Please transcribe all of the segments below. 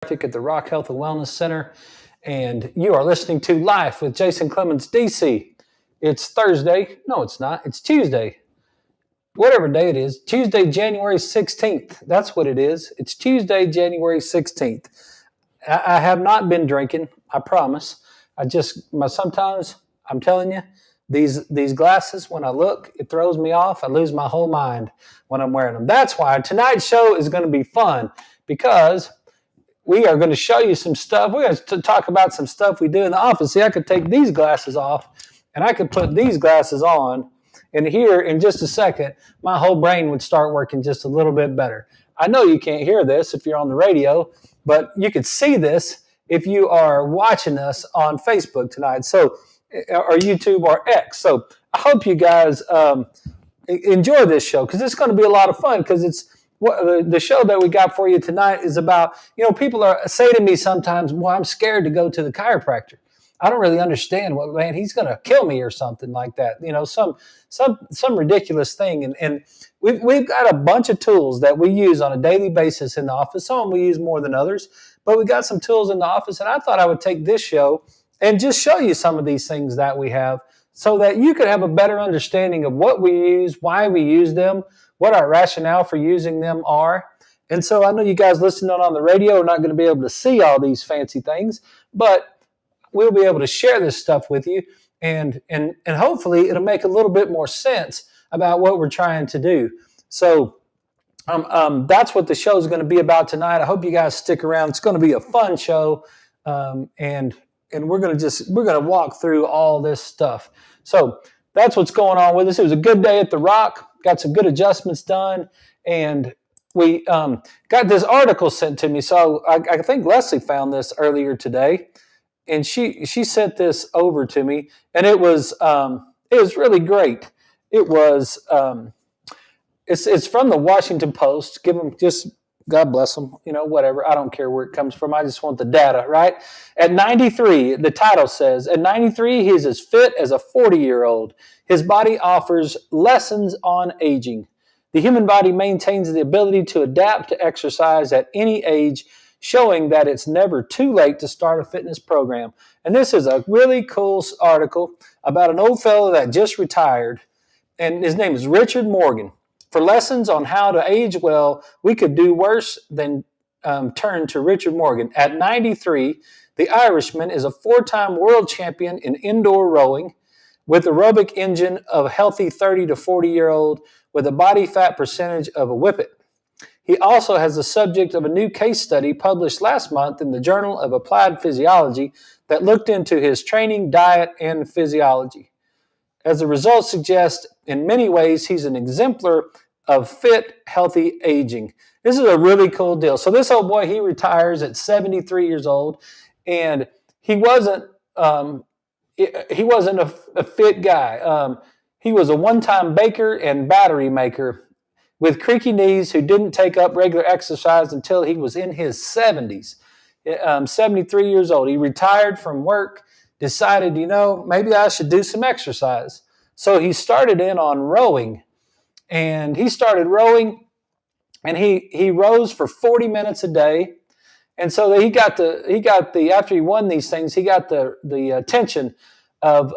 At the Rock Health and Wellness Center, and you are listening to Life with Jason Clemmons, DC. It's Thursday. No, it's not. It's Tuesday. Whatever day it is. Tuesday, January 16th. That's what it is. It's Tuesday, January 16th. I have not been drinking. I promise. Sometimes, I'm telling you, these glasses, when I look, it throws me off. I lose my whole mind when I'm wearing them. That's why tonight's show is going to be fun, because we are going to show you some stuff. We're going to talk about some stuff we do in the office. See, I could take these glasses off, and I could put these glasses on, and here in just a second, my whole brain would start working just a little bit better. I know you can't hear this if you're on the radio, but you could see this if you are watching us on Facebook tonight, or YouTube or X. So I hope you guys enjoy this show, because it's going to be a lot of fun, because the show that we got for you tonight is about, people say to me sometimes, well, I'm scared to go to the chiropractor. I don't really understand. Well, man, he's going to kill me or something like that. Some ridiculous thing. And we've got a bunch of tools that we use on a daily basis in the office. Some of them we use more than others, but we got some tools in the office. And I thought I would take this show and just show you some of these things that we have, so that you could have a better understanding of what we use, why we use them, what our rationale for using them are. And so I know you guys listening on the radio are not going to be able to see all these fancy things, but we'll be able to share this stuff with you, and hopefully it'll make a little bit more sense about what we're trying to do. So that's what the show is going to be about tonight. I hope you guys stick around. It's going to be a fun show, and we're going to walk through all this stuff. So that's what's going on with us. It was a good day at the Rock. Got some good adjustments done, and we got this article sent to me. So I think Leslie found this earlier today, and she sent this over to me, and it was really great. It was it's from the Washington Post. Give them, just God bless them, whatever. I don't care where it comes from. I just want the data, right? At 93, the title says, at 93, he's as fit as a 40-year-old. His body offers lessons on aging. The human body maintains the ability to adapt to exercise at any age, showing that it's never too late to start a fitness program. And this is a really cool article about an old fellow that just retired, and his name is Richard Morgan. For lessons on how to age well, we could do worse than turn to Richard Morgan. At 93, the Irishman is a 4-time world champion in indoor rowing, with the aerobic engine of a healthy 30 to 40-year-old with a body fat percentage of a whippet. He also has the subject of a new case study published last month in the Journal of Applied Physiology that looked into his training, diet, and physiology. As the results suggest, in many ways, he's an exemplar of fit, healthy aging. This is a really cool deal. So this old boy, he retires at 73 years old, and he wasn't a fit guy. He was a one-time baker and battery maker with creaky knees who didn't take up regular exercise until he was in his 70s. 73 years old. He retired from work, decided, maybe I should do some exercise. So he started in on rowing, and he started rowing, and he rows for 40 minutes a day. And so he got the after he won these things, he got the attention of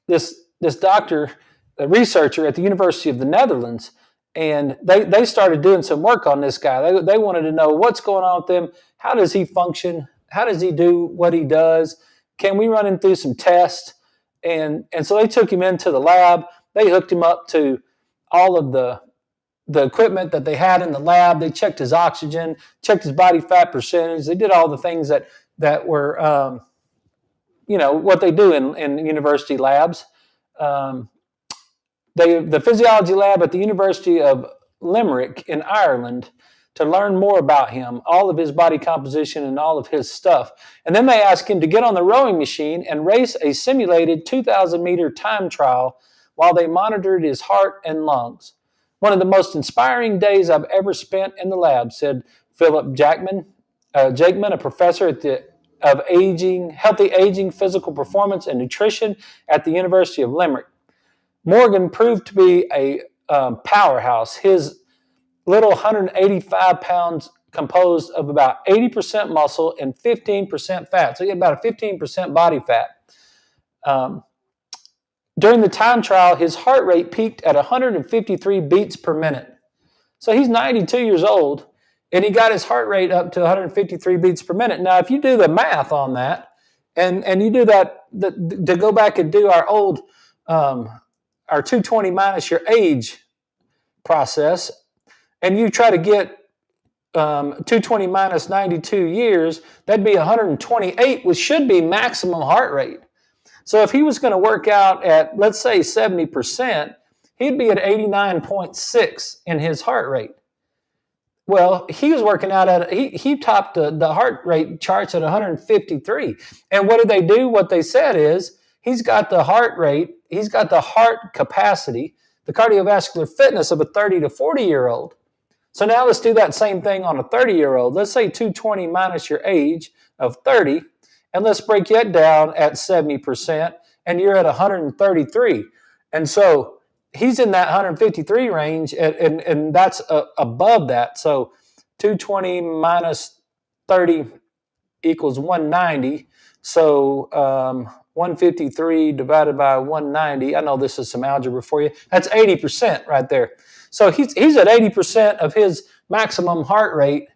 this doctor, a researcher at the University of the Netherlands, and they started doing some work on this guy. They wanted to know what's going on with him. How does he function? How does he do what he does? Can we run him through some tests? And so they took him into the lab. They hooked him up to all of the equipment that they had in the lab. They checked his oxygen, checked his body fat percentage. They did all the things that were, what they do in university labs. The physiology lab at the University of Limerick in Ireland, to learn more about him, all of his body composition and all of his stuff. And then they asked him to get on the rowing machine and race a simulated 2,000-meter time trial while they monitored his heart and lungs. One of the most inspiring days I've ever spent in the lab, said Philip Jakeman, a professor of healthy aging, physical performance, and nutrition at the University of Limerick. Morgan proved to be a powerhouse. His little 185 pounds composed of about 80% muscle and 15% fat. So you get about a 15% body fat. During the time trial, his heart rate peaked at 153 beats per minute. So he's 92 years old, and he got his heart rate up to 153 beats per minute. Now, if you do the math on that, and you do that, to go back and do our old, our 220 minus your age process, and you try to get 220 minus 92 years, that'd be 128, which should be maximum heart rate. So if he was going to work out at, let's say, 70%, he'd be at 89.6 in his heart rate. Well, he was working out at, he topped the heart rate charts at 153. And what did they do? What they said is, he's got the heart rate, he's got the heart capacity, the cardiovascular fitness of a 30 to 40-year-old. So now let's do that same thing on a 30-year-old. Let's say 220 minus your age of 30, and let's break that down at 70%, and you're at 133. And so he's in that 153 range, and that's above that. So 220 minus 30 equals 190. So 153 divided by 190. I know this is some algebra for you. That's 80% right there. So he's at 80% of his maximum heart rate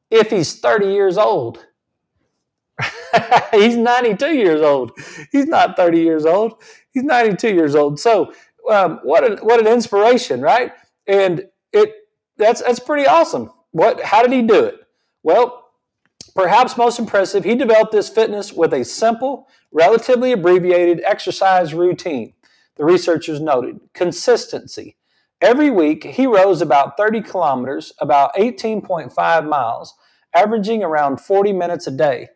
if he's 30 years old. He's 92 years old. He's not 30 years old. He's 92 years old. So what an inspiration, right? And that's pretty awesome. How did he do it? Well, perhaps most impressive, he developed this fitness with a simple, relatively abbreviated exercise routine. The researchers noted consistency. Every week, he rose about 30 kilometers, about 18.5 miles, averaging around 40 minutes a day.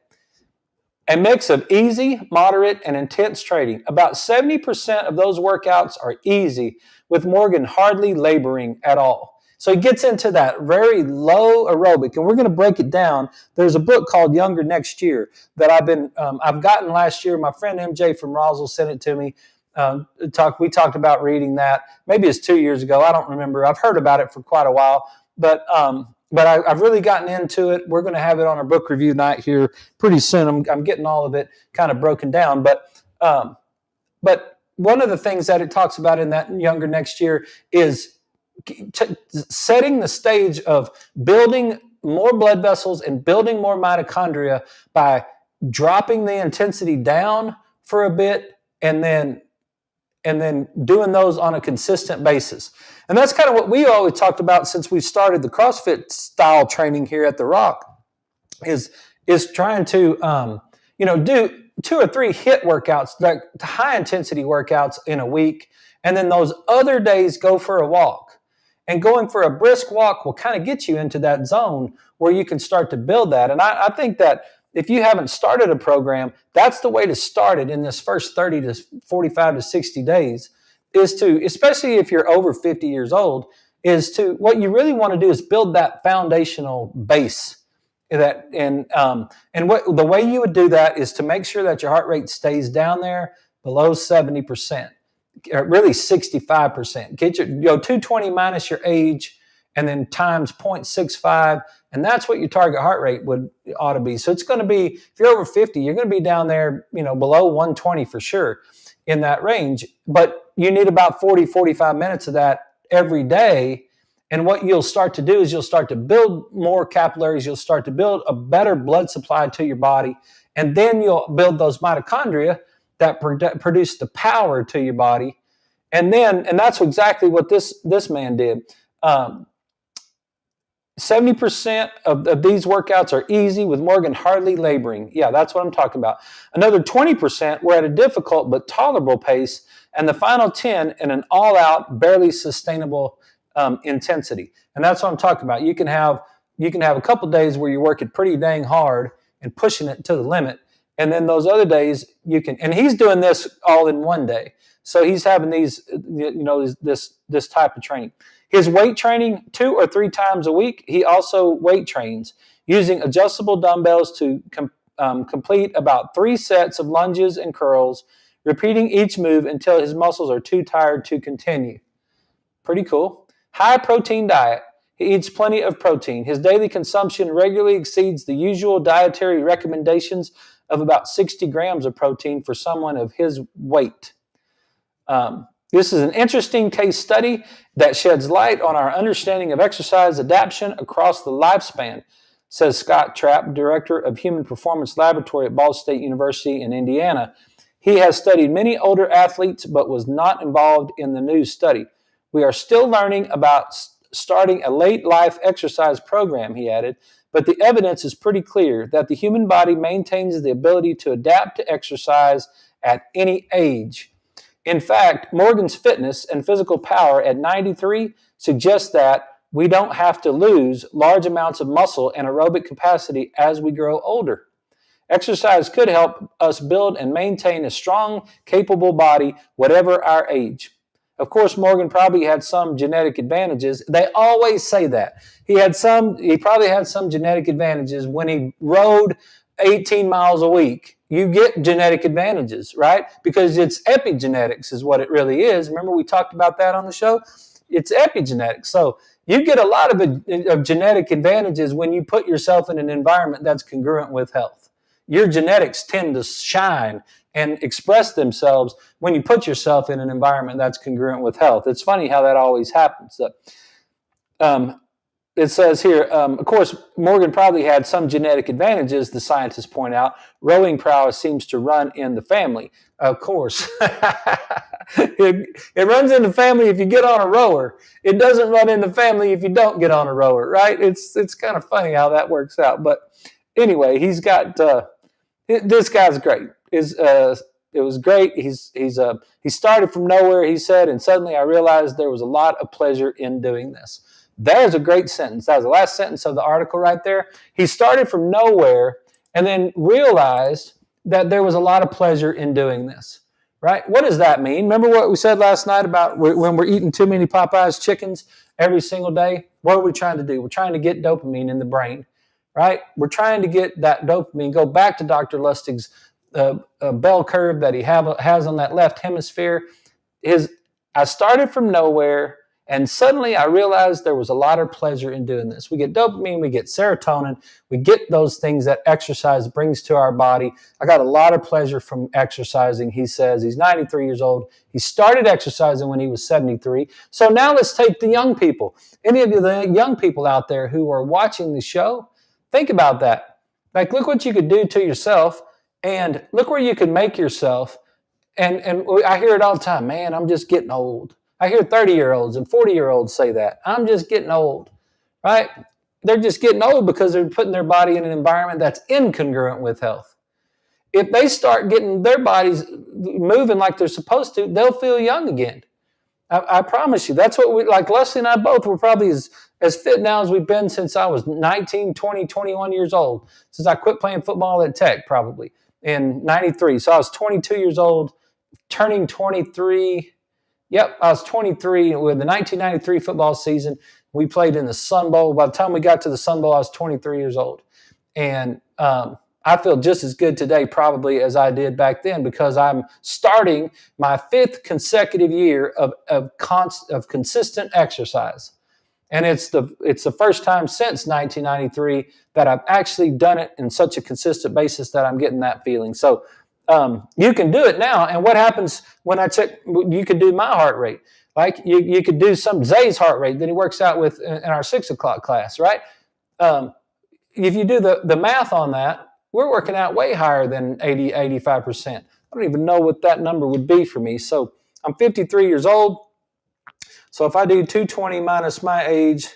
A mix of easy, moderate, and intense training. About 70% of those workouts are easy, with Morgan hardly laboring at all. So he gets into that very low aerobic, and we're going to break it down. There's a book called Younger Next Year that I've gotten last year. My friend MJ from Roswell sent it to me. We talked about reading that. Maybe it's 2 years ago. I don't remember. I've heard about it for quite a while, but I've really gotten into it. We're going to have it on our book review night here pretty soon. I'm getting all of it kind of broken down. But one of the things that it talks about in that Younger Next Year is setting the stage of building more blood vessels and building more mitochondria by dropping the intensity down for a bit and then doing those on a consistent basis. And that's kind of what we always talked about since we started the CrossFit style training here at The Rock, is trying to do 2 or 3 HIIT workouts, like high intensity workouts in a week, and then those other days go for a walk. And going for a brisk walk will kind of get you into that zone where you can start to build that. And I think that if you haven't started a program, that's the way to start it in this first 30 to 45 to 60 days, is to, especially if you're over 50 years old, what you really want to do is build that foundational base. The way you would do that is to make sure that your heart rate stays down there below 70%, or really 65%. Get your 220 minus your age, and then times 0.65, and that's what your target heart rate ought to be. So it's going to be, if you're over 50, you're going to be down there, below 120 for sure in that range. But you need about 40, 45 minutes of that every day. And what you'll start to do is you'll start to build more capillaries. You'll start to build a better blood supply to your body. And then you'll build those mitochondria that produce the power to your body. And that's exactly what this man did. 70% of these workouts are easy, with Morgan hardly laboring. Yeah, that's what I'm talking about. Another 20% were at a difficult but tolerable pace, and the final 10 in an all-out, barely sustainable intensity. And that's what I'm talking about. You can have a couple days where you're working pretty dang hard and pushing it to the limit, and then those other days you can. And he's doing this all in one day, so he's having this type of training. His weight training 2 or 3 times a week. He also weight trains using adjustable dumbbells to complete about 3 sets of lunges and curls, repeating each move until his muscles are too tired to continue. Pretty cool. High protein diet. He eats plenty of protein. His daily consumption regularly exceeds the usual dietary recommendations of about 60 grams of protein for someone of his weight. This is an interesting case study that sheds light on our understanding of exercise adaptation across the lifespan, says Scott Trapp, Director of Human Performance Laboratory at Ball State University in Indiana. He has studied many older athletes but was not involved in the new study. We are still learning about starting a late life exercise program, he added, but the evidence is pretty clear that the human body maintains the ability to adapt to exercise at any age. In fact, Morgan's fitness and physical power at 93 suggests that we don't have to lose large amounts of muscle and aerobic capacity as we grow older. Exercise could help us build and maintain a strong, capable body, whatever our age. Of course, Morgan probably had some genetic advantages. They always say that. He probably had some genetic advantages when he rode 18 miles a week. You get genetic advantages, right? Because it's epigenetics is what it really is. Remember we talked about that on the show? It's epigenetics. So you get a lot of genetic advantages when you put yourself in an environment that's congruent with health. Your genetics tend to shine and express themselves when you put yourself in an environment that's congruent with health. It's funny how that always happens. It says here, of course, Morgan probably had some genetic advantages, the scientists point out. Rowing prowess seems to run in the family. Of course. It runs in the family if you get on a rower. It doesn't run in the family if you don't get on a rower, right? It's kind of funny how that works out. But anyway, he's got, this guy's great. It was great. He started from nowhere, he said, and suddenly I realized there was a lot of pleasure in doing this. There's a great sentence. That was the last sentence of the article right there. He started from nowhere and then realized that there was a lot of pleasure in doing this, right? What does that mean? Remember what we said last night about when we're eating too many Popeyes chickens every single day? What are we trying to do? We're trying to get dopamine in the brain, right? We're trying to get that dopamine. Go back to Dr. Lustig's bell curve that he has on that left hemisphere. I started from nowhere, and suddenly I realized there was a lot of pleasure in doing this. We get dopamine, we get serotonin, we get those things that exercise brings to our body. I got a lot of pleasure from exercising, he says. He's 93 years old. He started exercising when he was 73. So now let's take the young people. Any of the young people out there who are watching the show, think about that. Like, look what you could do to yourself, and look where you could make yourself. And I hear it all the time, man, I'm just getting old. I hear 30-year-olds and 40-year-olds say that. I'm just getting old, right? They're just getting old because they're putting their body in an environment that's incongruent with health. If they start getting their bodies moving like they're supposed to, they'll feel young again. I promise you. That's what like Leslie and I both were probably as fit now as we've been since I was 19, 20, 21 years old. Since I quit playing football at Tech probably in 93. So I was 22 years old, turning 23. Yep, I was 23 with the 1993 football season. We played in the Sun Bowl. By the time we got to the Sun Bowl, I was 23 years old. And I feel just as good today probably as I did back then because I'm starting my 5th consecutive year of consistent exercise. And it's the first time since 1993 that I've actually done it in such a consistent basis that I'm getting that feeling. So you can do it now. And what happens when I check, you could do my heart rate. Like you could do Zay's heart rate that he works out with in our 6 o'clock class, right? If you do the math on that, we're working out way higher than 80, 85%. I don't even know what that number would be for me. So I'm 53 years old. So if I do 220 minus my age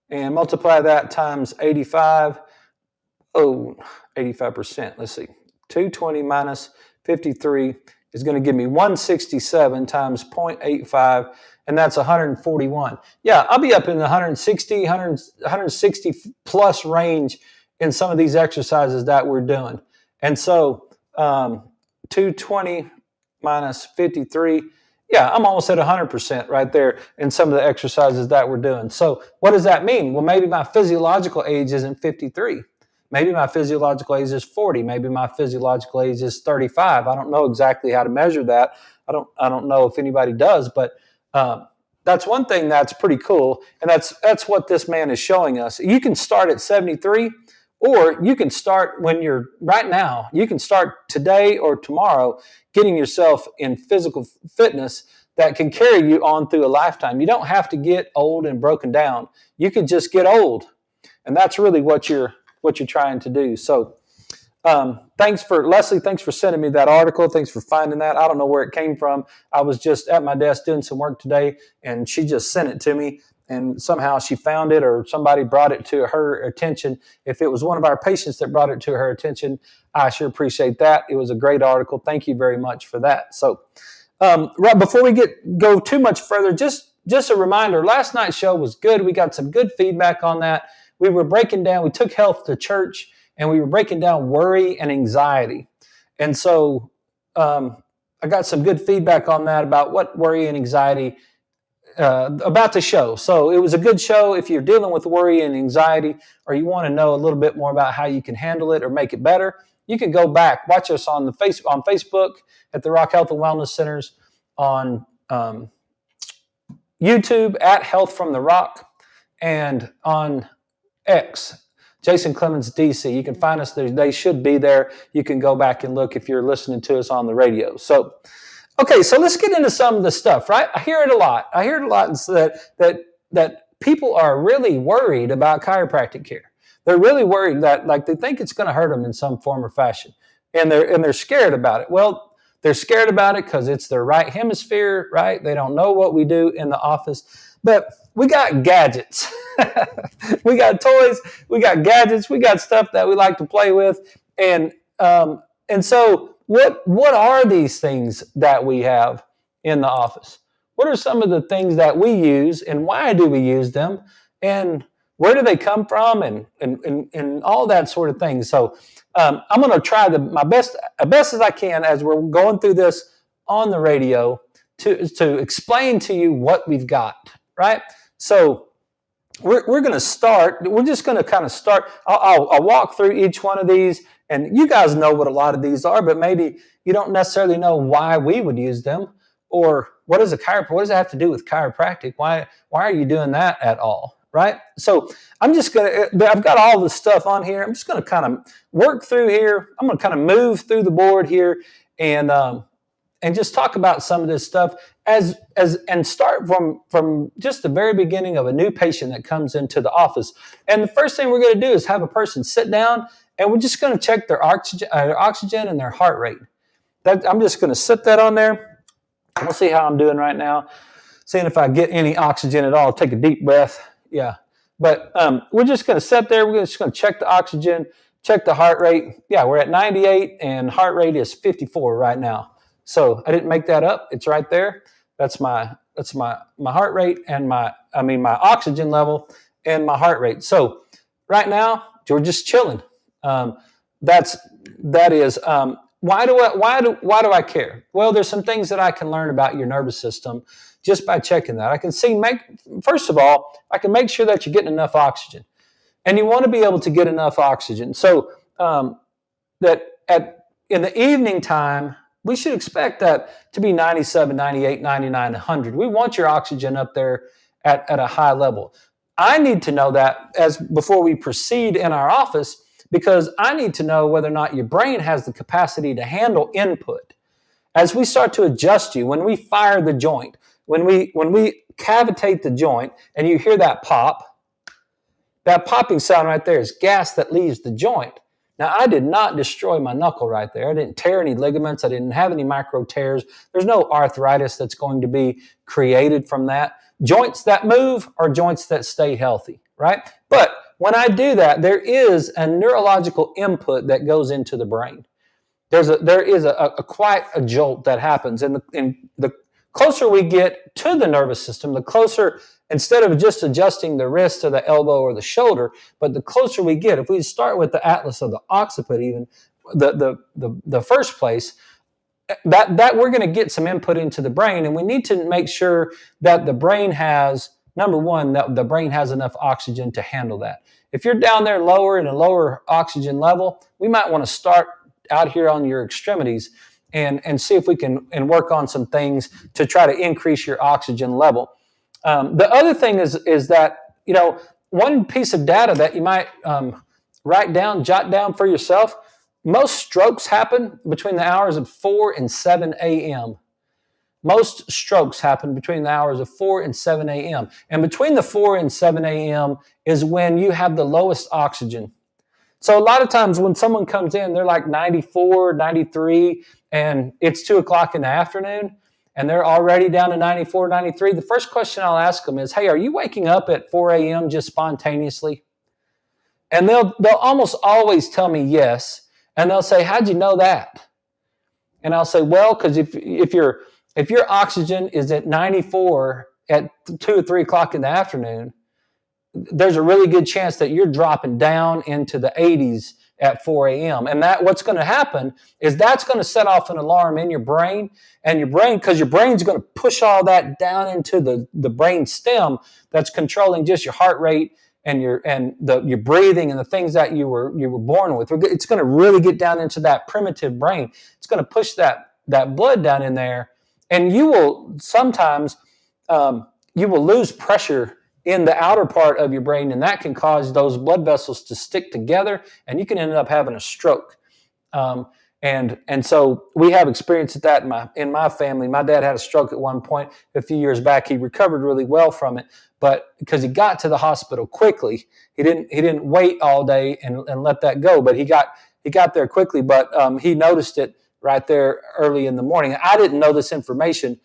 and multiply that times 85, 85%, let's see. 220 minus 53 is going to give me 167 times 0.85, and that's 141. Yeah, I'll be up in the 160 plus range in some of these exercises that we're doing. And so 220 minus 53, yeah, I'm almost at 100% right there in some of the exercises that we're doing. So what does that mean? Well, maybe my physiological age isn't 53. Maybe my physiological age is 40. Maybe my physiological age is 35. I don't know exactly how to measure that. I don't know if anybody does, but that's one thing that's pretty cool, and that's what this man is showing us. You can start at 73, or you can start when you're right now. You can start today or tomorrow getting yourself in physical fitness that can carry you on through a lifetime. You don't have to get old and broken down. You can just get old, and that's really what you're trying to do. So thanks for Leslie. Thanks for sending me that article. Thanks for finding that. I don't know where it came from. I was just at my desk doing some work today, and she just sent it to me. And somehow she found it, or somebody brought it to her attention. If it was one of our patients that brought it to her attention, I sure appreciate that. It was a great article. Thank you very much for that. So, right before we go too much further, just a reminder. Last night's show was good. We got some good feedback on that. We were breaking down. We took health to church. And we were breaking down worry and anxiety. And so I got some good feedback on that about what worry and anxiety, about the show. So it was a good show. If you're dealing with worry and anxiety, or you want to know a little bit more about how you can handle it or make it better, you can go back, watch us on Facebook at the Rock Health and Wellness Centers, on YouTube at Health from the Rock, and on X, Jason Clemmons, DC. You can find us there. They should be there. You can go back and look if you're listening to us on the radio. So, okay, so let's get into some of the stuff, right? I hear it a lot. That people are really worried about chiropractic care. They're really worried that, like, they think it's going to hurt them in some form or fashion, and they're scared about it. Well, they're scared about it because it's their right hemisphere, right? They don't know what we do in the office, but we got gadgets. We got toys. We got gadgets. We got stuff that we like to play with. And so what are these things that we have in the office? What are some of the things that we use, and why do we use them? And where do they come from, and all that sort of thing. So I'm going to try my best as I can as we're going through this on the radio to explain to you what we've got, right? So we're going to start. We're just going to kind of start. I'll walk through each one of these, and you guys know what a lot of these are, but maybe you don't necessarily know why we would use them, or what does it have to do with chiropractic? Why are you doing that at all, right? So I've got all the stuff on here. I'm just going to kind of work through here. I'm going to kind of move through the board here, and just talk about some of this stuff and start from just the very beginning of a new patient that comes into the office. And the first thing we're going to do is have a person sit down, and we're just going to check their oxygen and their heart rate. I'm just going to sit that on there. We'll see how I'm doing right now, seeing if I get any oxygen at all. Take a deep breath. Yeah. But we're just going to sit there. We're just going to check the oxygen, check the heart rate. Yeah, we're at 98, and heart rate is 54 right now. So I didn't make that up. It's right there. That's my heart rate and my oxygen level and my heart rate. So right now we're just chilling. That is. Why do I care? Well, there's some things that I can learn about your nervous system just by checking that. I can first of all, I can make sure that you're getting enough oxygen, and you want to be able to get enough oxygen. So that in the evening time, we should expect that to be 97, 98, 99, 100. We want your oxygen up there at a high level. I need to know that before we proceed in our office, because I need to know whether or not your brain has the capacity to handle input. As we start to adjust you, when we fire the joint, when we cavitate the joint, and you hear that pop, that popping sound right there is gas that leaves the joint. Now, I did not destroy my knuckle right there. I didn't tear any ligaments. I didn't have any micro tears. There's no arthritis that's going to be created from that. Joints that move are joints that stay healthy, right? But when I do that, there is a neurological input that goes into the brain. There is quite a jolt that happens. And the closer we get to the nervous system, the closer, instead of just adjusting the wrist or the elbow or the shoulder, but the closer we get, if we start with the atlas of the occiput, even the first place, that we're going to get some input into the brain, and we need to make sure that the brain has, number one, that the brain has enough oxygen to handle that. If you're down there lower in a lower oxygen level, we might want to start out here on your extremities and see if we can work on some things to try to increase your oxygen level. The other thing is that, one piece of data that you might jot down for yourself, most strokes happen between the hours of 4 and 7 a.m. Most strokes happen between the hours of 4 and 7 a.m. And between the 4 and 7 a.m. is when you have the lowest oxygen. So a lot of times when someone comes in, they're like 94, 93, and it's 2 o'clock in the afternoon, and they're already down to 94, 93. The first question I'll ask them is, hey, are you waking up at 4 a.m. just spontaneously? And they'll almost always tell me yes. And they'll say, how'd you know that? And I'll say, well, because if your oxygen is at 94 at 2 or 3 o'clock in the afternoon, there's a really good chance that you're dropping down into the 80s at 4 a.m. And what's going to happen is that's going to set off an alarm in your brain, because your brain's going to push all that down into the brain stem that's controlling just your heart rate and your breathing and the things that you were born with. It's going to really get down into that primitive brain. It's going to push that blood down in there, and you will sometimes lose pressure in the outer part of your brain, and that can cause those blood vessels to stick together, and you can end up having a stroke. And so we have experience at that in my family. My dad had a stroke at one point a few years back. He recovered really well from it, but because he got to the hospital quickly, he didn't wait all day and let that go. But he got there quickly. But he noticed it right there early in the morning. I didn't know this information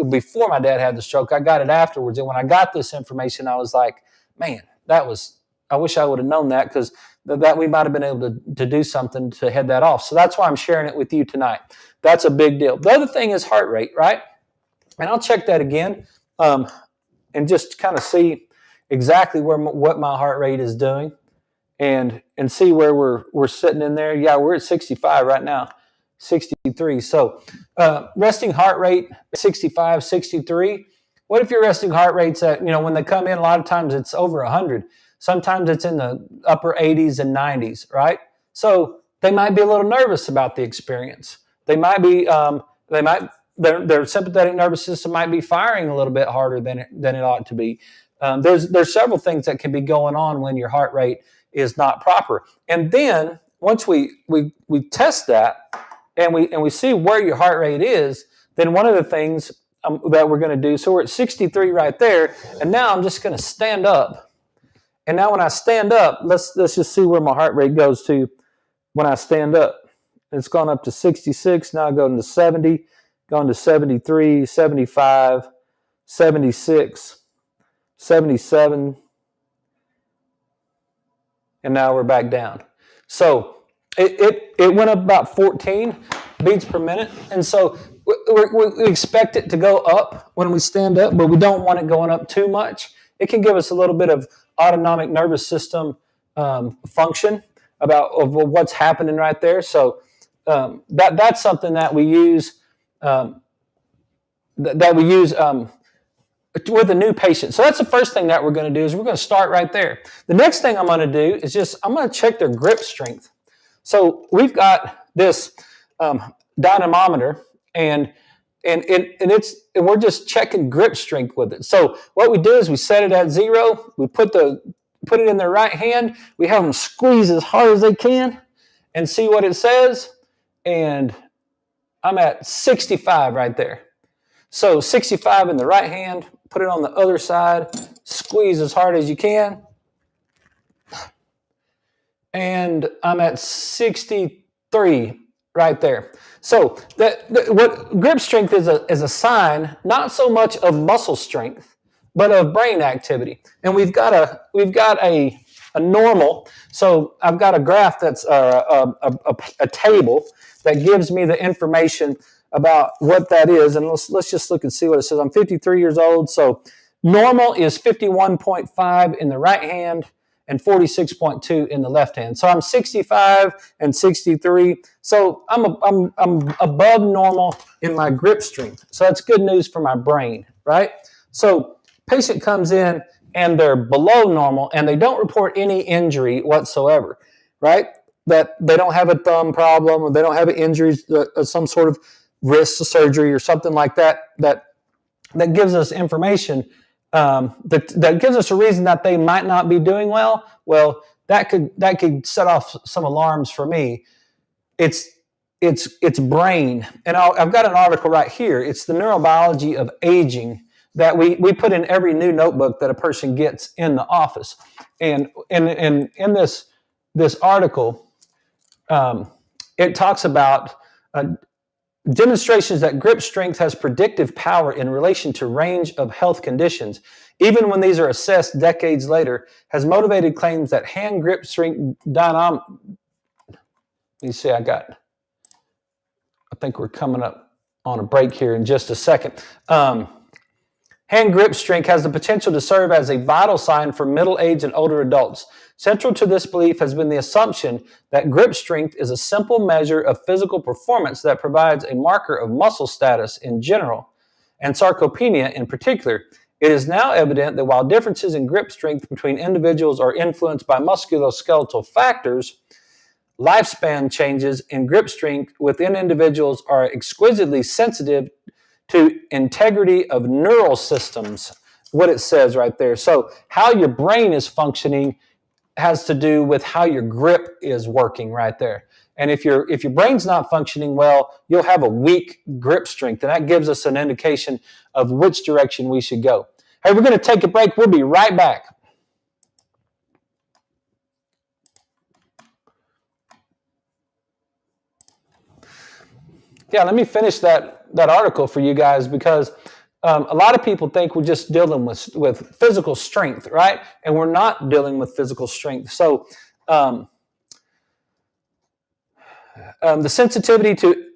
before my dad had the stroke. I got it afterwards, and when I got this information, I was like, man, I wish I would have known that, because that we might have been able to do something to head that off. So that's why I'm sharing it with you tonight. That's a big deal. The other thing is heart rate, right? And I'll check that again and just kind of see exactly what my heart rate is doing and see where we're sitting in there. Yeah, we're at 65 right now, 63. So resting heart rate, 65, 63. What if your resting heart rate's at, when they come in, a lot of times it's over 100. Sometimes it's in the upper 80s and 90s, right? So they might be a little nervous about the experience. They might be, their sympathetic nervous system might be firing a little bit harder than it ought to be. There's several things that can be going on when your heart rate is not proper. And then once we test that and we see where your heart rate is, then one of the things that we're going to do, so we're at 63 right there, and now I'm just going to stand up. And now when I stand up, let's just see where my heart rate goes to when I stand up. It's gone up to 66, now going to 70, going to 73, 75, 76, 77, and now we're back down. So it went up about 14 beats per minute, and so we expect it to go up when we stand up, but we don't want it going up too much. It can give us a little bit of autonomic nervous system function of what's happening right there. So that's something that we use with a new patient. So that's the first thing that we're going to do, is we're going to start right there. The next thing I'm going to do is I'm going to check their grip strength. So we've got this dynamometer, and we're just checking grip strength with it. So what we do is we set it at 0. We put it in their right hand. We have them squeeze as hard as they can and see what it says. And I'm at 65 right there. So 65 in the right hand, put it on the other side, squeeze as hard as you can. And I'm at 63 right there. So what grip strength is a sign, not so much of muscle strength, but of brain activity. And we've got a normal. So I've got a graph that's a table that gives me the information about what that is. And let's just look and see what it says. I'm 53 years old. So normal is 51.5 in the right hand and 46.2 in the left hand. So I'm 65 and 63. So I'm above normal in my grip strength. So that's good news for my brain, right? So patient comes in and they're below normal and they don't report any injury whatsoever, right? That they don't have a thumb problem or they don't have injuries, some sort of wrist surgery or something like that gives us information that gives us a reason that they might not be doing well, well, that could set off some alarms for me. It's brain, and I've got an article right here. It's the neurobiology of aging that we put in every new notebook that a person gets in the office, and in this article, it talks about demonstrations that grip strength has predictive power in relation to range of health conditions, even when these are assessed decades later, has motivated claims that hand grip strength dynamic. You see, I think we're coming up on a break here in just a second. Hand grip strength has the potential to serve as a vital sign for middle-aged and older adults. Central to this belief has been the assumption that grip strength is a simple measure of physical performance that provides a marker of muscle status in general, and sarcopenia in particular. It is now evident that while differences in grip strength between individuals are influenced by musculoskeletal factors, lifespan changes in grip strength within individuals are exquisitely sensitive to integrity of neural systems, what it says right there. So how your brain is functioning has to do with how your grip is working right there. And if your brain's not functioning well, you'll have a weak grip strength, and that gives us an indication of which direction we should go. Hey, we're going to take a break. We'll be right back. Yeah, let me finish that article for you guys, because a lot of people think we're just dealing with physical strength, right? And we're not dealing with physical strength. So the sensitivity to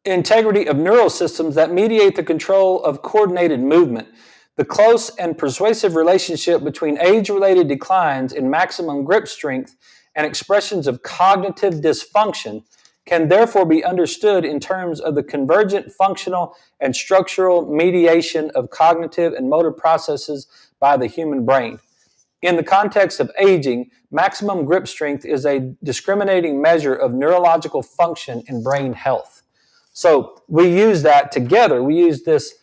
integrity of neural systems that mediate the control of coordinated movement. The close and persuasive relationship between age-related declines in maximum grip strength and expressions of cognitive dysfunction can therefore be understood in terms of the convergent functional and structural mediation of cognitive and motor processes by the human brain. In the context of aging, maximum grip strength is a discriminating measure of neurological function and brain health. So we use that together. We use this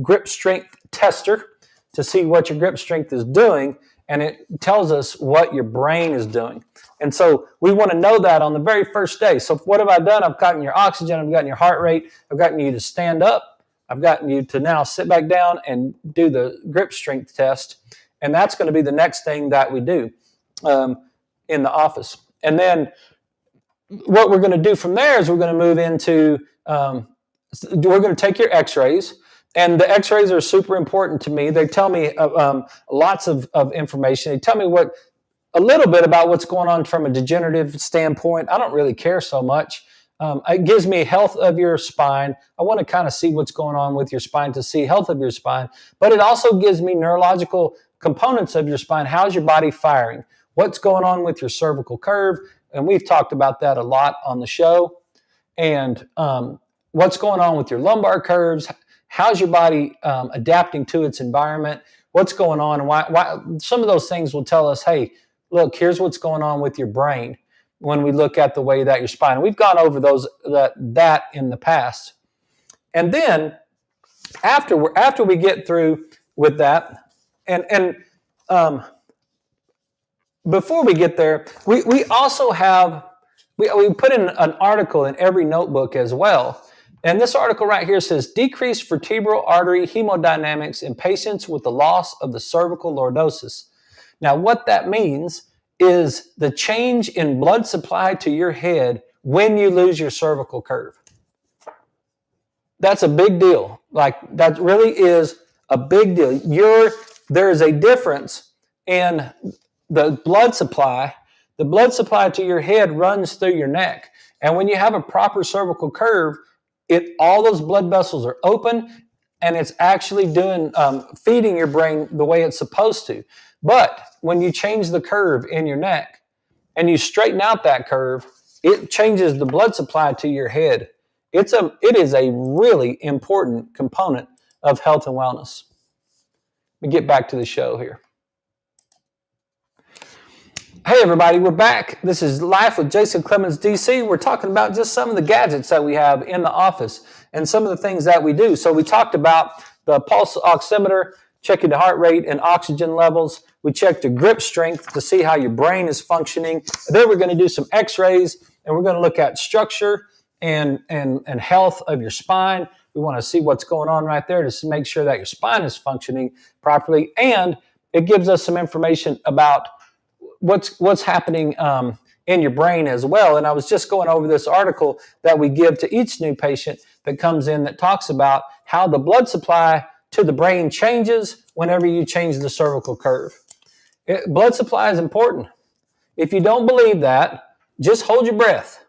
grip strength tester to see what your grip strength is doing, and it tells us what your brain is doing. And so we want to know that on the very first day. So what have I done? I've gotten your oxygen, I've gotten your heart rate, I've gotten you to stand up, I've gotten you to now sit back down and do the grip strength test. And that's going to be the next thing that we do in the office. And then what we're going to do from there is we're going to move into, we're going to take your x-rays. And the x-rays are super important to me. They tell me lots of information. They tell me a little bit about what's going on from a degenerative standpoint. I don't really care so much. It gives me health of your spine. I want to kind of see what's going on with your spine to see health of your spine. But it also gives me neurological components of your spine. How's your body firing? What's going on with your cervical curve? And we've talked about that a lot on the show. And what's going on with your lumbar curves? How's your body adapting to its environment? What's going on? And why? Some of those things will tell us, hey, look, here's what's going on with your brain when we look at the way that your spine. And we've gone over that in the past. And then after we get through with that, and before we get there, we also have we put in an article in every notebook as well. And this article right here says, decreased vertebral artery hemodynamics in patients with the loss of the cervical lordosis. Now, what that means is the change in blood supply to your head when you lose your cervical curve. That's a big deal. Like, that really is a big deal. There is a difference in the blood supply. The blood supply to your head runs through your neck. And when you have a proper cervical curve, all those blood vessels are open, and it's actually feeding your brain the way it's supposed to. But when you change the curve in your neck and you straighten out that curve, it changes the blood supply to your head. It is a really important component of health and wellness. Let me get back to the show here. Hey everybody, we're back. This is Life with Jason Clemmons, DC. We're talking about just some of the gadgets that we have in the office and some of the things that we do. So we talked about the pulse oximeter. checking the heart rate and oxygen levels. We check the grip strength to see how your brain is functioning. Then we're going to do some x-rays, and we're going to look at structure and health of your spine. We want to see what's going on right there to make sure that your spine is functioning properly. And it gives us some information about what's happening in your brain as well. And I was just going over this article that we give to each new patient that comes in that talks about how the blood supply to the brain changes whenever you change the cervical curve. Blood supply is important. If you don't believe that, just hold your breath.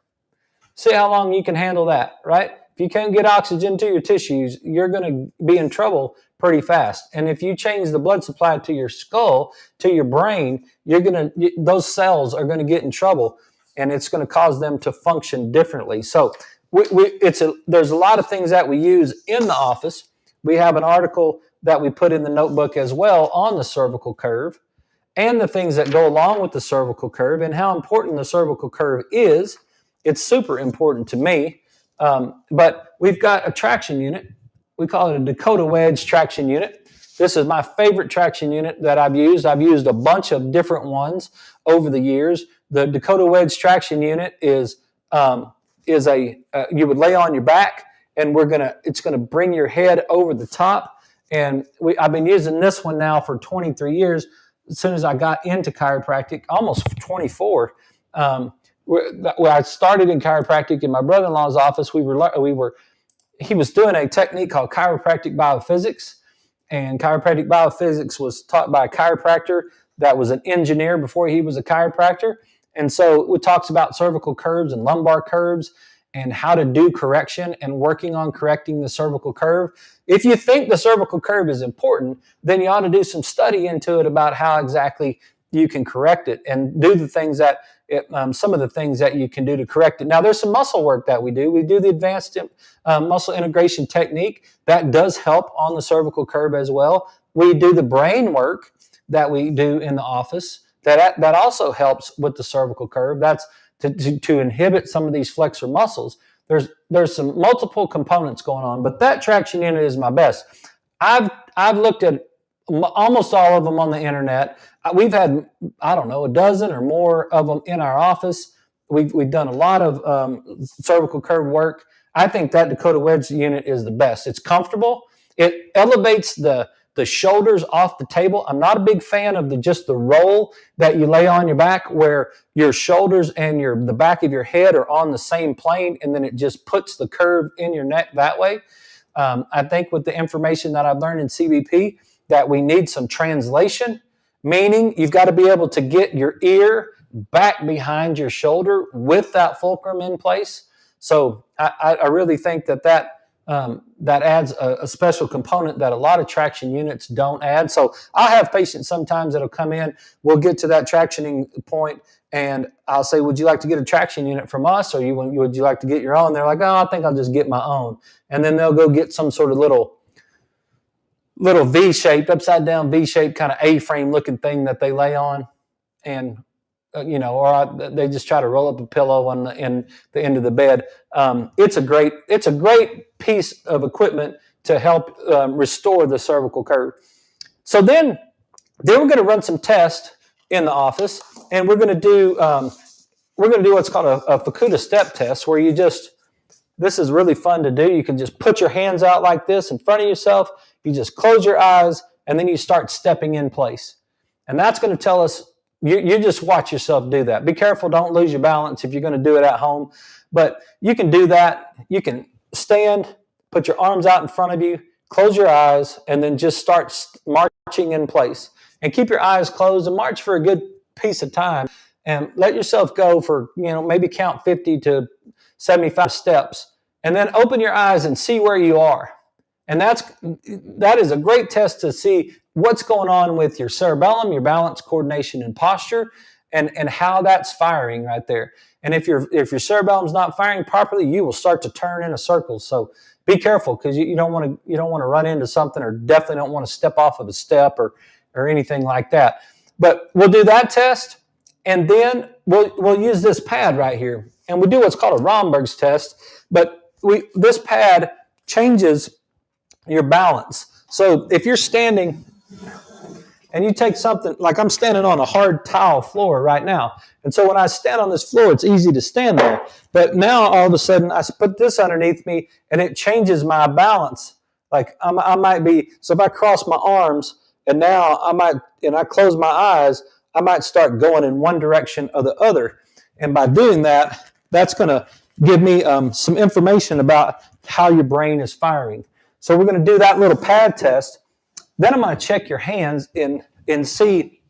See how long you can handle that, right? If you can't get oxygen to your tissues, you're going to be in trouble pretty fast. And if you change the blood supply to your skull, to your brain, those cells are going to get in trouble, and it's going to cause them to function differently. So there's a lot of things that we use in the office. We have an article that we put in the notebook as well on the cervical curve and the things that go along with the cervical curve and how important the cervical curve is. It's super important to me. But we've got a traction unit. We call it a Dakota Wedge traction unit. This is my favorite traction unit that I've used. I've used a bunch of different ones over the years. The Dakota Wedge traction unit is you would lay on your back, and it's gonna bring your head over the top. And I've been using this one now for 23 years. As soon as I got into chiropractic, almost 24. Where I started in chiropractic in my brother-in-law's office, he was doing a technique called chiropractic biophysics, and chiropractic biophysics was taught by a chiropractor that was an engineer before he was a chiropractor. And so it talks about cervical curves and lumbar curves and how to do correction and working on correcting the cervical curve. If you think the cervical curve is important, then you ought to do some study into it about how exactly you can correct it and do the things that some of the things that you can do to correct it. Now, there's some muscle work that we do. We do the advanced muscle integration technique. That does help on the cervical curve as well. We do the brain work that we do in the office. That also helps with the cervical curve. That's to inhibit some of these flexor muscles. There's some multiple components going on, but that traction unit is my best. I've looked at almost all of them on the internet. We've had, I don't know, a dozen or more of them in our office. We've done a lot of cervical curve work. I think that Dakota Wedge unit is the best. It's comfortable. It elevates the shoulders off the table. I'm not a big fan of just the roll that you lay on your back where your shoulders and the back of your head are on the same plane, and then it just puts the curve in your neck that way. I think with the information that I've learned in CBP, that we need some translation, meaning you've got to be able to get your ear back behind your shoulder with that fulcrum in place. So I really think that adds a special component that a lot of traction units don't add. So I'll have patients sometimes that'll come in, we'll get to that tractioning point, and I'll say, would you like to get a traction unit from us, or would you like to get your own? They're like, oh, I think I'll just get my own. And then they'll go get some sort of little V-shaped, upside down V-shaped kind of A-frame looking thing that they lay on, and they just try to roll up a pillow in the end of the bed. It's a great piece of equipment to help restore the cervical curve. So then we're going to run some tests in the office, and we're going to do what's called a Fukuda step test, where this is really fun to do. You can just put your hands out like this in front of yourself. You just close your eyes, and then you start stepping in place. And that's going to tell us, you just watch yourself do that. Be careful, don't lose your balance if you're going to do it at home. But you can do that. You can stand, put your arms out in front of you, close your eyes, and then just start marching in place. And keep your eyes closed and march for a good piece of time. And let yourself go for, maybe count 50 to 75 steps. And then open your eyes and see where you are. And that is a great test to see what's going on with your cerebellum, your balance, coordination, and posture, and how that's firing right there. And if your cerebellum's not firing properly, you will start to turn in a circle. So be careful, because you don't want to run into something, or definitely don't want to step off of a step or anything like that. But we'll do that test, and then we'll use this pad right here, and we do what's called a Romberg's test. But this pad changes your balance. So if you're standing And you take something, like I'm standing on a hard tile floor right now. And so when I stand on this floor, it's easy to stand there. But now all of a sudden I put this underneath me and it changes my balance. Like I might be, so if I cross my arms and now I close my eyes, I might start going in one direction or the other. And by doing that, that's going to give me some information about how your brain is firing. So we're going to do that little pad test. Then I'm going to check your hands and see.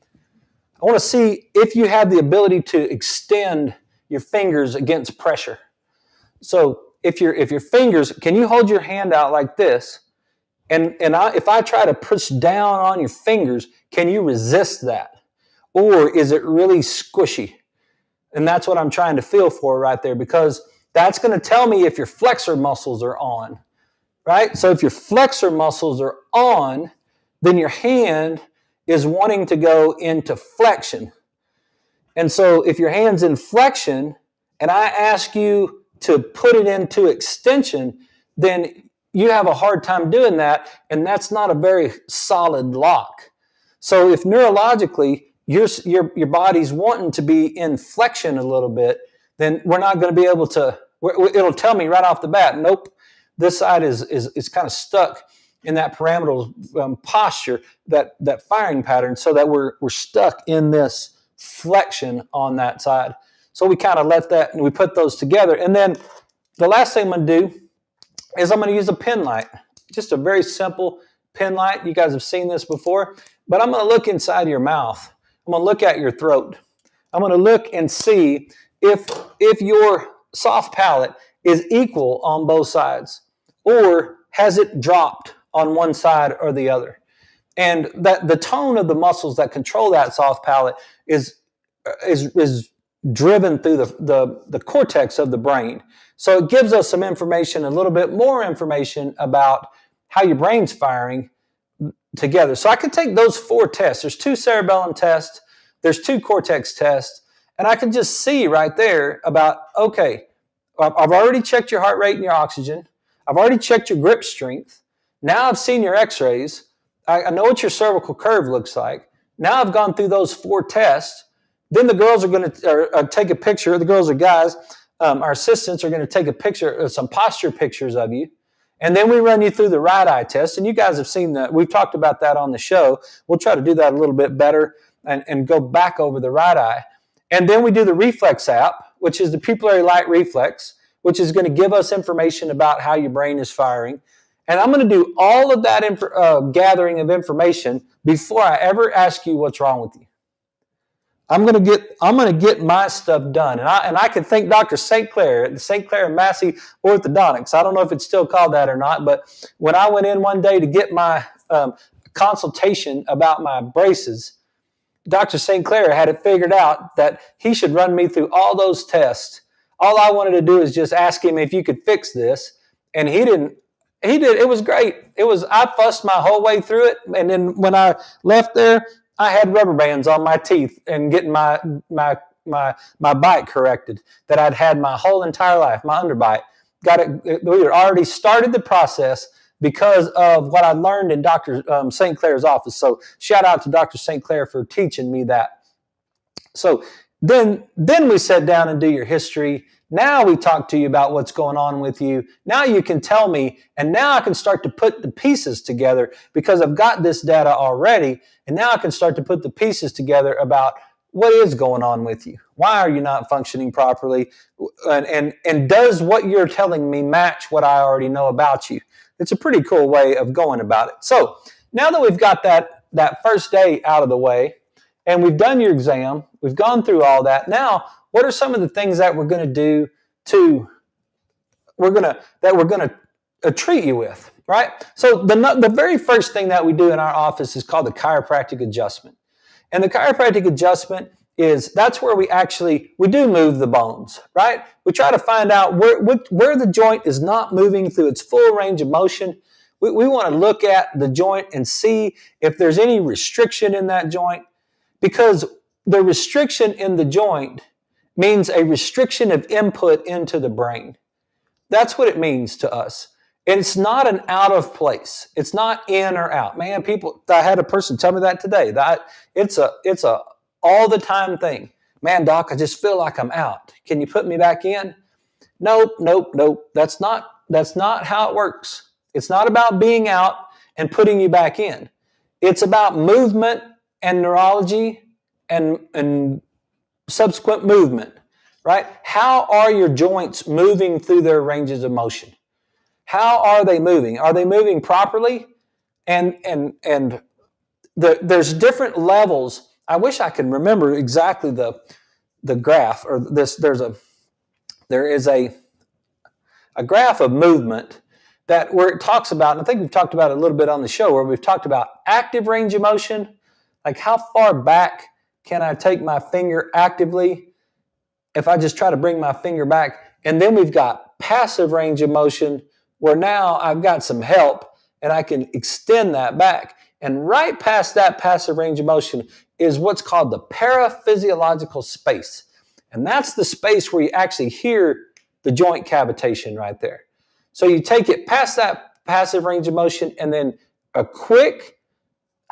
I want to see if you have the ability to extend your fingers against pressure. So if your fingers, can you hold your hand out like this? And if I try to push down on your fingers, can you resist that? Or is it really squishy? And that's what I'm trying to feel for right there, because that's going to tell me if your flexor muscles are on, right? So if your flexor muscles are on, then your hand is wanting to go into flexion. And so if your hand's in flexion and I ask you to put it into extension, then you have a hard time doing that, and that's not a very solid lock. So if neurologically your body's wanting to be in flexion a little bit, then we're not going to be able to, it'll tell me right off the bat, nope, this side is kind of stuck in that pyramidal posture, that firing pattern, so that we're stuck in this flexion on that side. So we kind of let that, and we put those together. And then the last thing I'm going to do is I'm going to use a pen light, just a very simple pen light. You guys have seen this before, but I'm going to look inside your mouth. I'm going to look at your throat. I'm going to look and see if your soft palate is equal on both sides, or has it dropped on one side or the other. And that the tone of the muscles that control that soft palate is driven through the cortex of the brain. So it gives us some information, a little bit more information about how your brain's firing together. So I can take those 4 tests. There's 2 cerebellum tests, there's 2 cortex tests, and I can just see right there about, okay, I've already checked your heart rate and your oxygen. I've already checked your grip strength. Now I've seen your x-rays. I know what your cervical curve looks like. Now I've gone through those 4 tests. Then the girls are going to take a picture. The girls or guys, our assistants are going to take a picture, some posture pictures of you. And then we run you through the right eye test. And you guys have seen that. We've talked about that on the show. We'll try to do that a little bit better and go back over the right eye. And then we do the reflex app, which is the pupillary light reflex, which is going to give us information about how your brain is firing. And I'm going to do all of that gathering of information before I ever ask you what's wrong with you. I'm going to get my stuff done. And I can thank Dr. St. Clair at the St. Clair and Massey Orthodontics. I don't know if it's still called that or not, but when I went in one day to get my consultation about my braces, Dr. St. Clair had it figured out that he should run me through all those tests. All I wanted to do is just ask him if you could fix this. And he did. It was great. I fussed my whole way through it. And then when I left there, I had rubber bands on my teeth and getting my bite corrected that I'd had my whole entire life, my underbite. We had already started the process because of what I learned in Dr. St. Clair's office. So shout out to Dr. St. Clair for teaching me that. So then we sat down and do your history. Now we talk to you about what's going on with you. Now you can tell me, and now I can start to put the pieces together because I've got this data already, and now I can start to put the pieces together about what is going on with you. Why are you not functioning properly? And does what you're telling me match what I already know about you? It's a pretty cool way of going about it. So now that we've got that first day out of the way, and we've done your exam, we've gone through all that. Now, what are some of the things that we're going to do we're going to treat you with, right? So the very first thing that we do in our office is called the chiropractic adjustment. And the chiropractic adjustment that's where we do move the bones, right? We try to find out where the joint is not moving through its full range of motion. We want to look at the joint and see if there's any restriction in that joint, because the restriction in the joint means a restriction of input into the brain. That's what it means to us. It's not an out of place. It's not in or out. Man, I had a person tell me that today. That it's a all the time thing. Man, doc, I just feel like I'm out. Can you put me back in? Nope. That's not how it works. It's not about being out and putting you back in. It's about movement and neurology and subsequent movement, right? How are your joints moving through their ranges of motion? How are they moving? Are they moving properly? And there's different levels. I wish I could remember exactly the graph or this. There is a graph of movement where it talks about, and I think we've talked about it a little bit on the show, where we've talked about active range of motion, like how far back can I take my finger actively if I just try to bring my finger back. And then we've got passive range of motion, where now I've got some help and I can extend that back. And right past that passive range of motion is what's called the paraphysiological space. And that's the space where you actually hear the joint cavitation right there. So you take it past that passive range of motion and then a quick,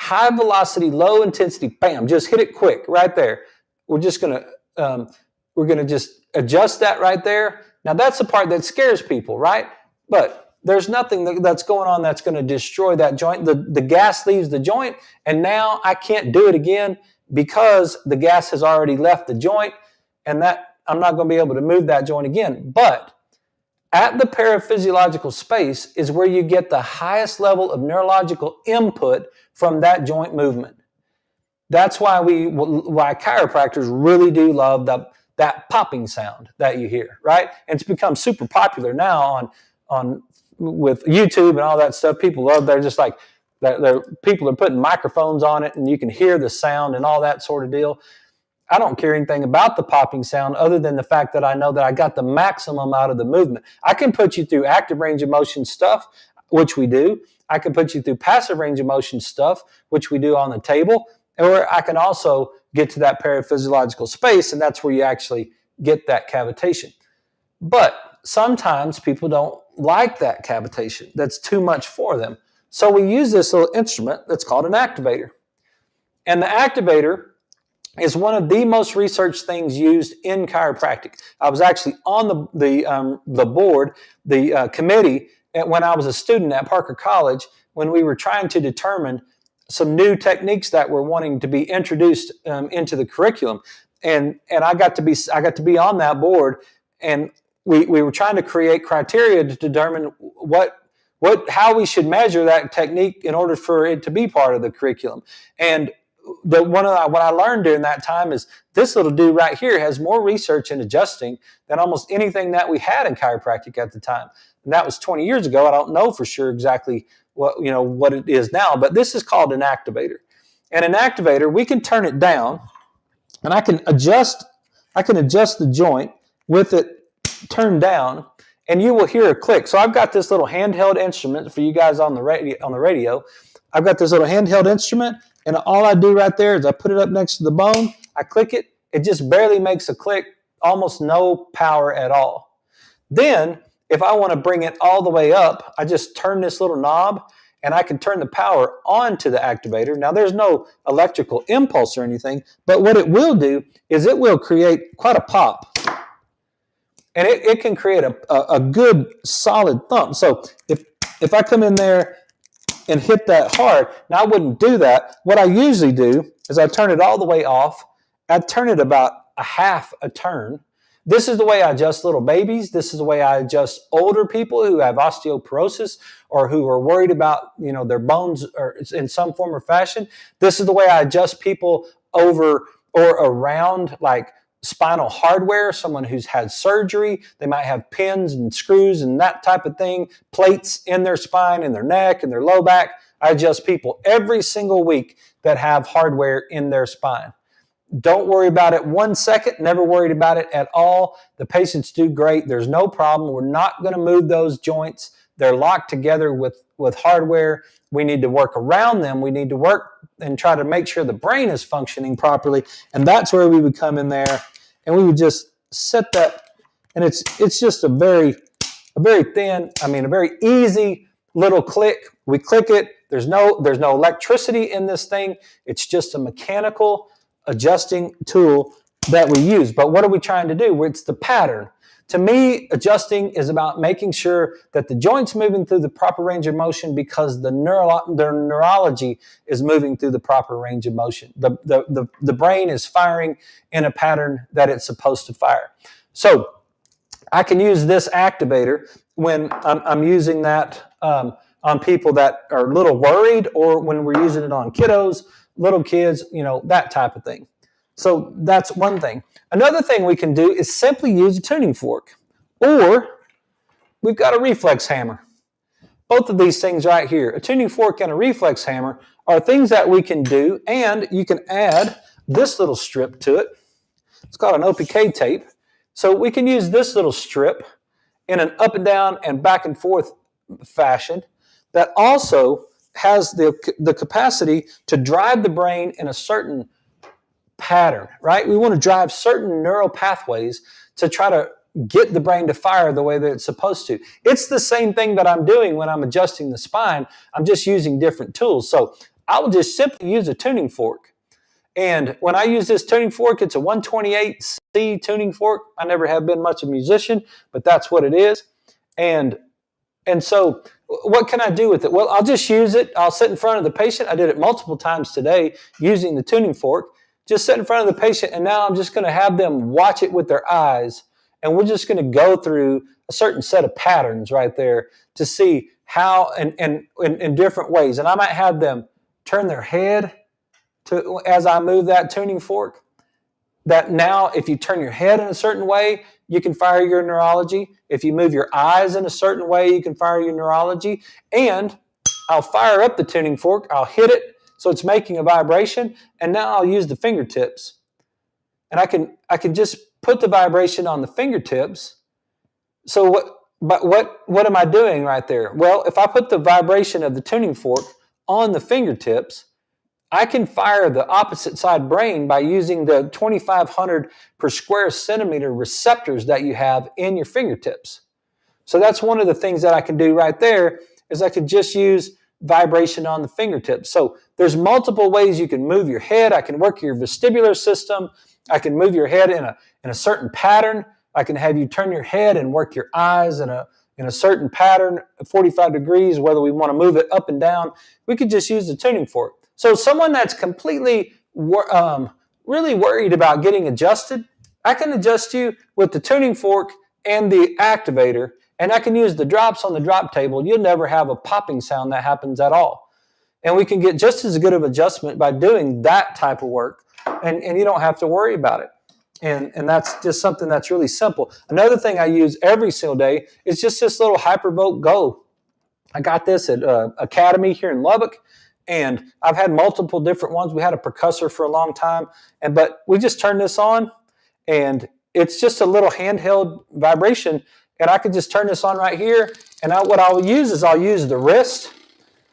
high velocity, low intensity, bam, just hit it quick right there. We're gonna just adjust that right there. Now that's the part that scares people, right? But there's nothing that's going on that's going to destroy that joint. The gas leaves the joint, and now I can't do it again because the gas has already left the joint, and that I'm not going to be able to move that joint again. But at the paraphysiological space is where you get the highest level of neurological input from that joint movement. That's why chiropractors really do love that popping sound that you hear, right? And it's become super popular now on with YouTube and all that stuff. People love. They're just like people are putting microphones on it, and you can hear the sound and all that sort of deal. I don't care anything about the popping sound other than the fact that I know that I got the maximum out of the movement. I can put you through active range of motion stuff, which we do. I can put you through passive range of motion stuff, which we do on the table. Or I can also get to that paraphysiological space, and that's where you actually get that cavitation. But sometimes people don't like that cavitation. That's too much for them. So we use this little instrument that's called an activator. And the activator is one of the most researched things used in chiropractic. I was actually on the board, the committee, when I was a student at Parker College, when we were trying to determine some new techniques that were wanting to be introduced into the curriculum. And I got to be on that board, and we were trying to create criteria to determine how we should measure that technique in order for it to be part of the curriculum. And what I learned during that time is this little dude right here has more research in adjusting than almost anything that we had in chiropractic at the time. And that was 20 years ago. I don't know for sure exactly what it is now, but this is called an activator. And an activator, we can turn it down, and I can adjust the joint with it turned down, and you will hear a click. So I've got this little handheld instrument for you guys on the radio. I've got this little handheld instrument, and all I do right there is I put it up next to the bone, I click it, it just barely makes a click, almost no power at all. Then, if I want to bring it all the way up, I just turn this little knob, and I can turn the power onto the activator. Now, there's no electrical impulse or anything, but what it will do is it will create quite a pop. And it can create a good, solid thump. So if I come in there and hit that hard, now I wouldn't do that. What I usually do is I turn it all the way off. I turn it about a half a turn. This is the way I adjust little babies. This is the way I adjust older people who have osteoporosis or who are worried about, their bones or in some form or fashion. This is the way I adjust people over or around like spinal hardware, someone who's had surgery. They might have pins and screws and that type of thing, plates in their spine, in their neck, in their low back. I adjust people every single week that have hardware in their spine. Don't worry about it 1 second. Never worried about it at all. The patients do great. There's no problem. We're not going to move those joints. They're locked together with hardware. We need to work around them. We need to work and try to make sure the brain is functioning properly. And that's where we would come in there and we would just set that. And it's just a very a very easy little click. We click it. There's no electricity in this thing. It's just a mechanical adjusting tool that we use. But what are we trying to do? It's the pattern. To me, adjusting is about making sure that the joint's moving through the proper range of motion because the neurology is moving through the proper range of motion. The brain is firing in a pattern that it's supposed to fire. So I can use this activator when I'm using that on people that are a little worried, or when we're using it on kiddos, little kids, that type of thing. So that's one thing. Another thing we can do is simply use a tuning fork, or we've got a reflex hammer. Both of these things right here, a tuning fork and a reflex hammer, are things that we can do, and you can add this little strip to it. It's called an OPK tape. So we can use this little strip in an up and down and back and forth fashion that also has the capacity to drive the brain in a certain pattern, right? We want to drive certain neural pathways to try to get the brain to fire the way that it's supposed to. It's the same thing that I'm doing when I'm adjusting the spine. I'm just using different tools. So I will just simply use a tuning fork. And when I use this tuning fork, it's a 128C tuning fork. I never have been much of a musician, but that's what it is. And so what can I do with it? Well, I'll just use it. I'll sit in front of the patient. I did it multiple times today using the tuning fork. Just sit in front of the patient, and now I'm just going to have them watch it with their eyes, and we're just going to go through a certain set of patterns right there to see how, and in different ways. And I might have them turn their head as I move that tuning fork. That now, if you turn your head in a certain way, you can fire your neurology. If you move your eyes in a certain way, you can fire your neurology. And I'll fire up the tuning fork. I'll hit it so it's making a vibration. And now I'll use the fingertips. And I can just put the vibration on the fingertips. So what am I doing right there? Well, if I put the vibration of the tuning fork on the fingertips, I can fire the opposite side brain by using the 2,500 per square centimeter receptors that you have in your fingertips. So that's one of the things that I can do right there, is I could just use vibration on the fingertips. So there's multiple ways you can move your head. I can work your vestibular system. I can move your head in a certain pattern. I can have you turn your head and work your eyes in a certain pattern, 45 degrees, whether we want to move it up and down. We could just use the tuning fork. So someone that's completely really worried about getting adjusted, I can adjust you with the tuning fork and the activator, and I can use the drops on the drop table. You'll never have a popping sound that happens at all. And we can get just as good of adjustment by doing that type of work, and you don't have to worry about it. And that's just something that's really simple. Another thing I use every single day is just this little Hypervolt Go. I got this at Academy here in Lubbock, and I've had multiple different ones. We had a percussor for a long time, but we just turned this on, and it's just a little handheld vibration, and I could just turn this on right here, and what I'll use is I'll use the wrist.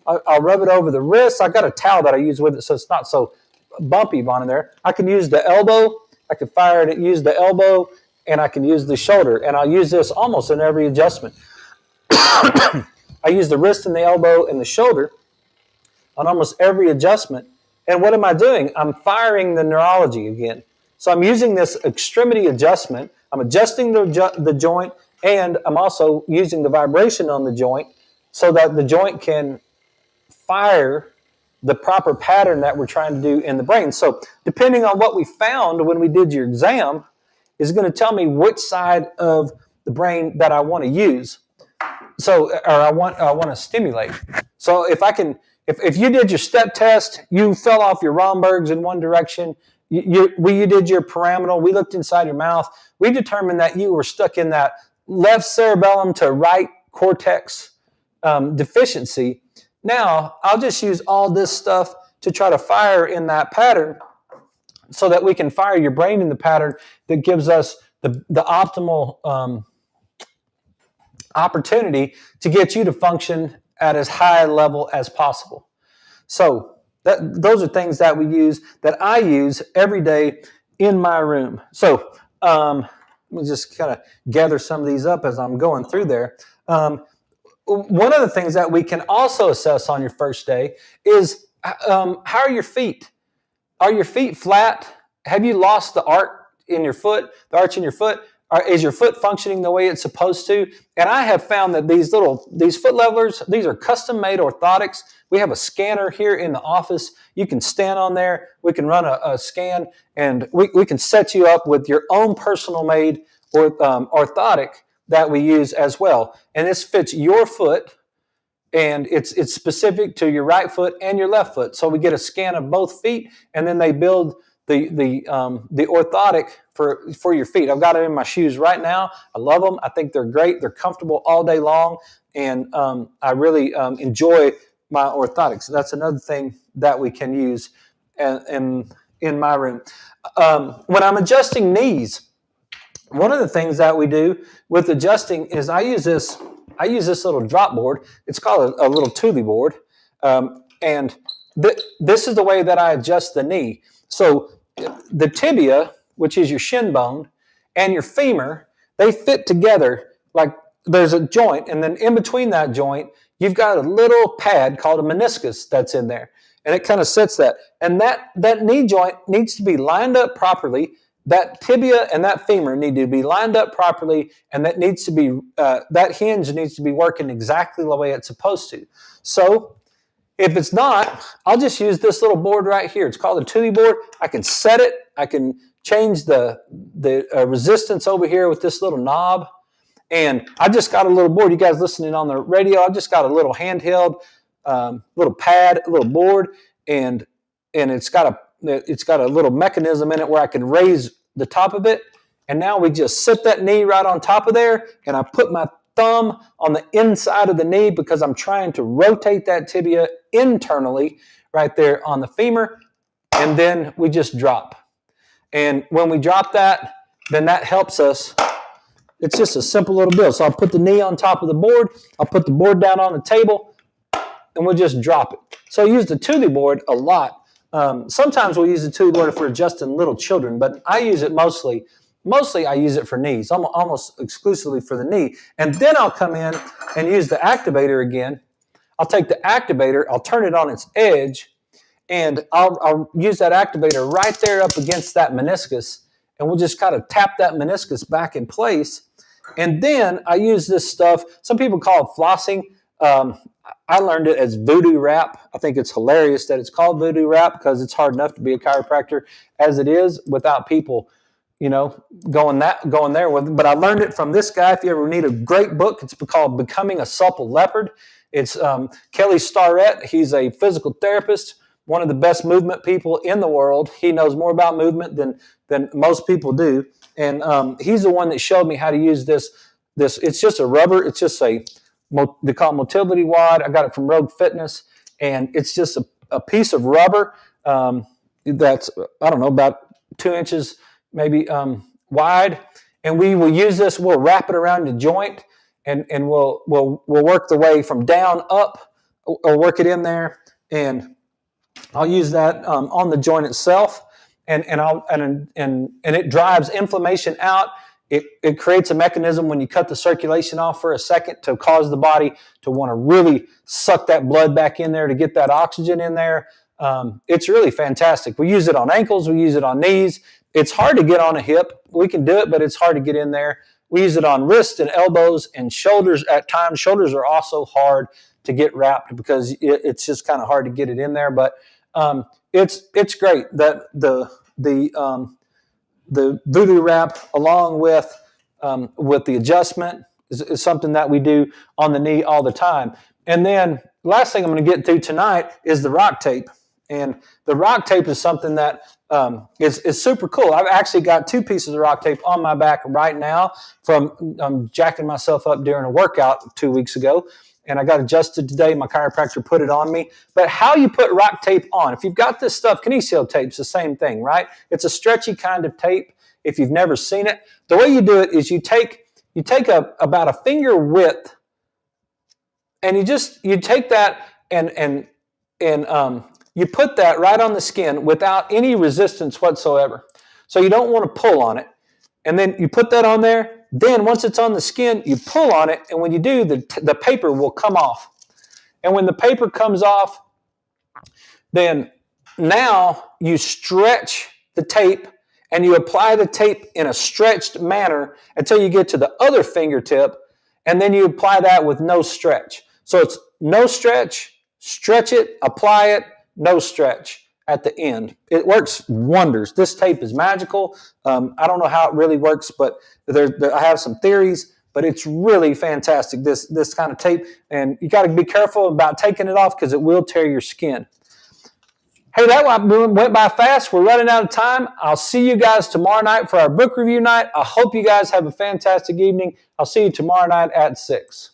I'll rub it over the wrist. I've got a towel that I use with it, so it's not so bumpy on there. I can use the elbow. I can fire it, use the elbow, and I can use the shoulder, and I'll use this almost in every adjustment. I use the wrist and the elbow and the shoulder on almost every adjustment. And what am I doing? I'm firing the neurology again. So I'm using this extremity adjustment. I'm adjusting the joint, and I'm also using the vibration on the joint so that the joint can fire the proper pattern that we're trying to do in the brain. So depending on what we found when we did your exam is going to tell me which side of the brain that I want to use. So, or I want to stimulate. So if you did your step test, you fell off your Rombergs in one direction, you did your pyramidal, we looked inside your mouth, we determined that you were stuck in that left cerebellum to right cortex deficiency. Now, I'll just use all this stuff to try to fire in that pattern so that we can fire your brain in the pattern that gives us the optimal opportunity to get you to function at as high a level as possible. So those are things that I use every day in my room. So Let me just kind of gather some of these up as I'm going through there. One of the things that we can also assess on your first day is how are your feet? Are your feet flat? Have you lost the arch in your foot? Is your foot functioning the way it's supposed to? And I have found that these foot levelers, these are custom made orthotics. We have a scanner here in the office. You can stand on there. We can run a scan, and we can set you up with your own personal made orthotic that we use as well. And this fits your foot, and it's specific to your right foot and your left foot. So we get a scan of both feet, and then they build the orthotic for your feet. I've got it in my shoes right now. I love them. I think they're great. They're comfortable all day long, and I really enjoy my orthotics. That's another thing that we can use in my room. When I'm adjusting knees, one of the things that we do with adjusting is I use this little drop board. It's called a little tubey board, and this is the way that I adjust the knee. So the tibia, which is your shin bone, and your femur, they fit together like there's a joint, and then in between that joint, you've got a little pad called a meniscus that's in there, and it kind of sits that. And that knee joint needs to be lined up properly. That tibia and that femur need to be lined up properly, and that hinge needs to be working exactly the way it's supposed to. So if it's not, I'll just use this little board right here. It's called a tubey board. I can set it. I can change the resistance over here with this little knob. And I just got a little board. You guys listening on the radio, I just got a little handheld little pad, a little board, and it's got a little mechanism in it where I can raise the top of it. And now we just sit that knee right on top of there, and I put my thumb on the inside of the knee because I'm trying to rotate that tibia internally right there on the femur, and then we just drop. And when we drop that, then that helps us. It's just a simple little deal. So I'll put the knee on top of the board, I'll put the board down on the table, and we'll just drop it. So I use the tubey board a lot. Sometimes we'll use the tubey board if we're adjusting little children, but I use it mostly I use it for knees, almost exclusively for the knee. And then I'll come in and use the activator again. I'll take the activator, I'll turn it on its edge, and I'll use that activator right there up against that meniscus, and we'll just kind of tap that meniscus back in place. And then I use this stuff, some people call it flossing. I learned it as voodoo wrap. I think it's hilarious that it's called voodoo wrap because it's hard enough to be a chiropractor as it is without people, going there with it. But I learned it from this guy. If you ever need a great book, it's called Becoming a Supple Leopard. It's Kelly Starrett. He's a physical therapist, one of the best movement people in the world. He knows more about movement than most people do. And he's the one that showed me how to use this. It's just a rubber. It's just they call it motility wad. I got it from Rogue Fitness, and it's just a piece of rubber that's, I don't know, about 2 inches maybe wide. And we will use this. We'll wrap it around the joint, and we'll work the way from down up, or work it in there, and I'll use that on the joint itself, and it drives inflammation out. It creates a mechanism when you cut the circulation off for a second to cause the body to want to really suck that blood back in there to get that oxygen in there. It's really fantastic. We use it on ankles. We use it on knees. It's hard to get on a hip. We can do it, but it's hard to get in there. We use it on wrists and elbows and shoulders at times. Shoulders are also hard to get wrapped because it's just kind of hard to get it in there. But it's great that the voodoo wrap, along with the adjustment, is something that we do on the knee all the time. And then last thing I'm going to get to tonight is the rock tape. And the rock tape is something that is super cool. I've actually got 2 pieces of rock tape on my back right now from jacking myself up during a workout 2 weeks ago. And I got adjusted today. My chiropractor put it on me. But how you put rock tape on, if you've got this stuff, kinesio tape's the same thing, right? It's a stretchy kind of tape. If you've never seen it, the way you do it is you take about a finger width, and you take that and you put that right on the skin without any resistance whatsoever. So you don't want to pull on it. And then you put that on there. Then once it's on the skin, you pull on it. And when you do, the paper will come off. And when the paper comes off, then now you stretch the tape and you apply the tape in a stretched manner until you get to the other fingertip, and then you apply that with no stretch. So it's no stretch, stretch it, apply it, no stretch at the end. It works wonders. This tape is magical. I don't know how it really works, but I have some theories, but it's really fantastic, this kind of tape. And you got to be careful about taking it off because it will tear your skin. Hey, that went by fast. We're running out of time. I'll see you guys tomorrow night for our book review night. I hope you guys have a fantastic evening. I'll see you tomorrow night at 6.